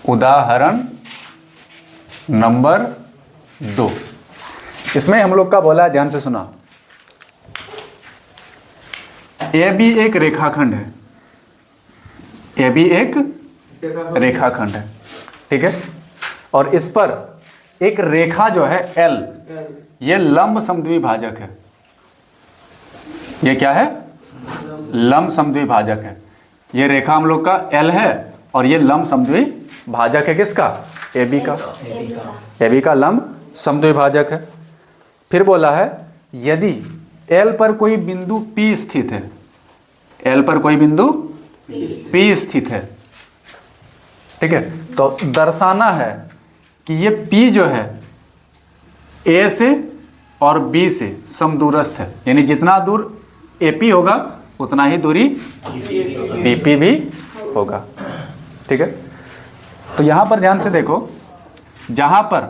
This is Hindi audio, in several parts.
उदाहरण नंबर 2, इसमें हम लोग का बोला है, ध्यान से सुना। ए बी एक रेखाखंड है, ए बी एक रेखाखंड है, ठीक है। और इस पर एक रेखा जो है एल, ये लंब समद्विभाजक है। ये क्या है? लंब समद्विभाजक है। ये रेखा हम लोग का एल है और ये लंब समद्विभाजक है किसका? ए बी का। ए बी का लंब समद्विभाजक है। फिर बोला है यदि एल पर कोई बिंदु P स्थित है, एल पर कोई बिंदु P स्थित है, ठीक है, तो दर्शाना है कि ये P जो है A से और B से समदूरस्थ है, यानी जितना दूर AP होगा उतना ही दूरी BP भी होगा, ठीक है। तो यहाँ पर ध्यान से देखो, जहाँ पर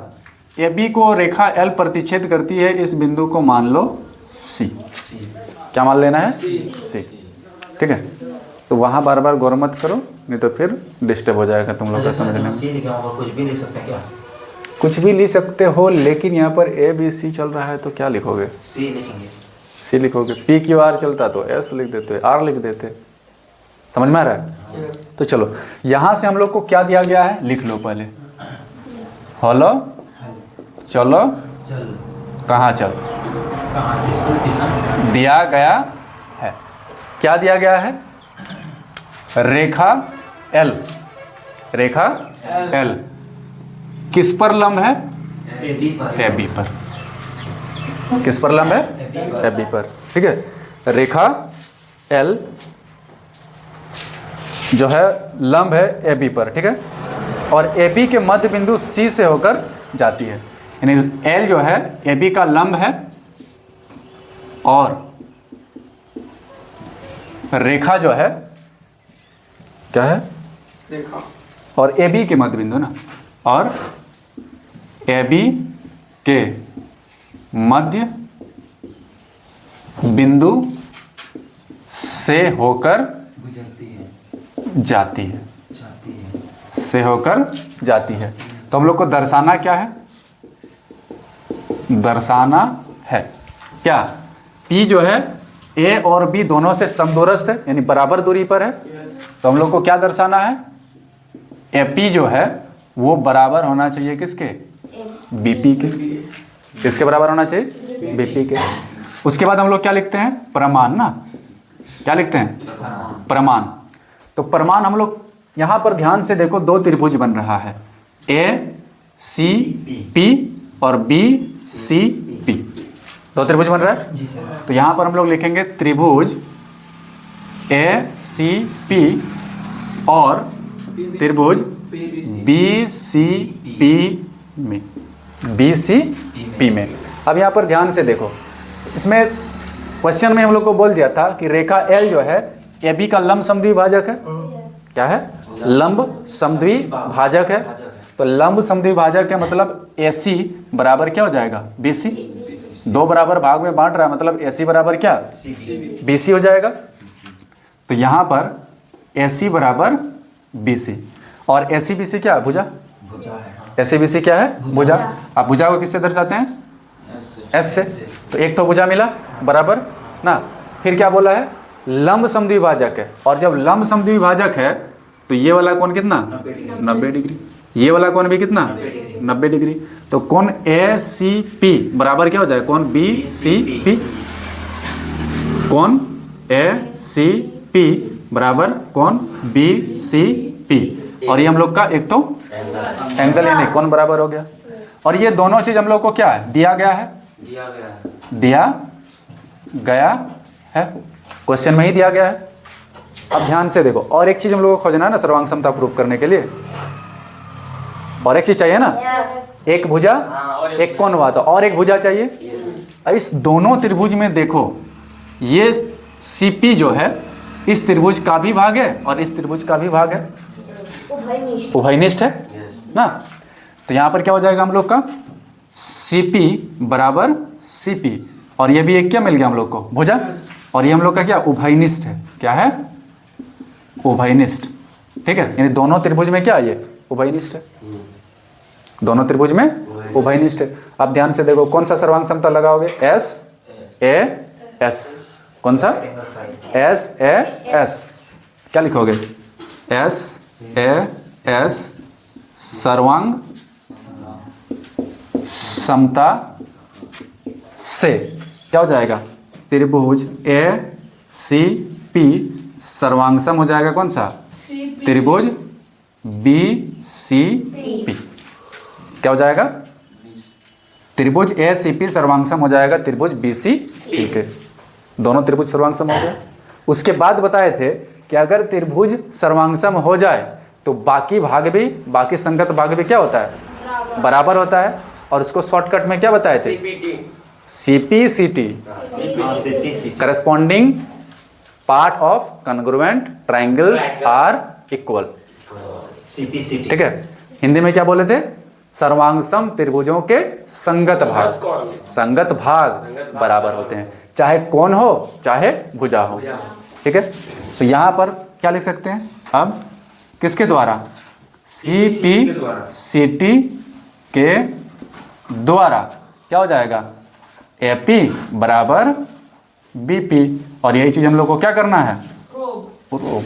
AB को रेखा L प्रतिच्छेद करती है, इस बिंदु को मान लो C। क्या मान लेना है? C, ठीक है। तो वहाँ बार बार गौर मत करो, नहीं तो फिर डिस्टर्ब हो जाएगा तुम लोग का समझने में। कुछ भी लिख सकते हैं क्या? कुछ भी लिख सकते हो, लेकिन यहाँ पर ABC चल रहा है तो क्या लिखोगे? C लिखेंगे। C लिखोगे। PQR चलता तो S लिख देते, R लिख देते। समझ में आ रहा है? तो चलो यहाँ से हम लोग को क्या दिया गया है लिख लो पहले। हेलो, चलो, कहाँ चल दिया गया है, क्या दिया गया है? रेखा L, रेखा L किस पर लंब है? AB पर। किस पर लंब है? AB पर, ठीक है। रेखा L जो है लंब है AB पर, ठीक है। और AB के मध्य बिंदु C से होकर जाती है, यानी L जो है AB का लंब है और रेखा जो है क्या है? रेखा। और AB के मध्य बिंदु ना, और AB के मध्य बिंदु से होकर जाती है, से होकर जाती है। तो हम लोग को दर्शाना क्या है? दर्शाना है क्या? P जो है A और B दोनों से समदूरस्थ है, यानी बराबर दूरी पर है। तो हम लोग को क्या दर्शाना है? AP जो है वो बराबर होना चाहिए किसके? BP के। किसके बराबर होना चाहिए? BP के। उसके बाद हम लोग क्या लिखते हैं? प्रमाण ना। क्या लिखते हैं? प्रमाण। तो प्रमाण हम लोग यहाँ पर ध्यान से देखो, दो त्रिभुज बन रहा है, ACP और BCP, दो त्रिभुज बन रहा है जी सर। तो यहाँ पर हम लोग लिखेंगे त्रिभुज ACP और त्रिभुज BCP में, BCP में। अब यहाँ पर ध्यान से देखो, इसमें क्वेश्चन में हम लोग को बोल दिया था कि रेखा L जो है AB का लंब समद्विभाजक है। क्या है? लंब समद्विभाजक है। तो लंब समद्विभाजक है मतलब AC बराबर क्या हो जाएगा? BC। दो बराबर भाग में बांट रहा है मतलब AC बराबर क्या? BC हो जाएगा। तो यहाँ पर AC बराबर BC और AC BC क्या है? भुजा। AC BC क्या है? भुजा। आप भुजा को किससे दर्शाते हैं? S से। तो एक तो भुजा मिला बराबर ना। फिर क्या बोला है? लंब समद्विभाजक है, और जब लंब समद्विभाजक है तो ये वाला कोण कितना? 90 डिग्री। ये वाला कोण भी कितना? 90 डिग्री। तो कोण ACP बराबर क्या हो जाएगा? कोण BCP। कोण ACP बराबर कोण BCP, और ये हम लोग का एक तो एंगल यानी कोण बराबर हो गया। और ये दोनों चीज हम लोग को क्या है? दिया गया है। दिया गया है, क्वेश्चन में ही दिया गया है। अब ध्यान से देखो, और एक चीज हम लोग को खोजना है ना सर्वांग समता प्रूव करने के लिए, और एक चीज चाहिए ना, एक भुजा एक कोण हुआ, तो और एक भुजा चाहिए। अब इस दोनों त्रिभुज में देखो, ये CP जो है इस त्रिभुज का भी भाग है और इस त्रिभुज का भी भाग है, उभयनिष्ठ है ना। तो यहाँ पर क्या हो जाएगा हम लोग का? CP बराबर CP, और ये भी एक क्या मिल गया हम लोग को? भुजा। और ये हम लोग का क्या? उभयनिष्ठ है। क्या है? उभयनिष्ठ, ठीक है। यानी दोनों त्रिभुज में क्या है? ये उभयनिष्ठ है, दोनों त्रिभुज में उभयनिष्ठ है। अब ध्यान से देखो कौन सा सर्वांग समतल लगाओगे, एस ए एस, कौन सा, एस ए एस, क्या लिखोगे, एस ए एस सर्वांग समता से क्या हो जाएगा, त्रिभुज ए सी पी सर्वांग सम हो जाएगा कौन सा, त्रिभुज बी सी पी, क्या हो जाएगा, त्रिभुज ए सी पी सर्वांगसम हो जाएगा त्रिभुज बी सी पी के, दोनों त्रिभुज सर्वांगसम हो गए। उसके बाद बताए थे कि अगर त्रिभुज सर्वांगसम हो जाए तो बाकी भाग भी, बाकी संगत भाग भी क्या होता है, बराबर होता है, और उसको शॉर्टकट में क्या बताए थे, CP CT, corresponding part of congruent triangles are equal, CPCT। ठीक है। हिंदी में क्या बोले थे, सर्वांगसम त्रिभुजों के संगत भाग, संगत भाग बराबर होते हैं, चाहे कोण हो चाहे भुजा हो, ठीक है। तो यहाँ पर क्या लिख सकते हैं अब, किसके द्वारा, सी पी सी टी के द्वारा क्या हो जाएगा, ए पी बराबर बी पी, और यही चीज़ हम लोग को क्या करना है, प्रूव।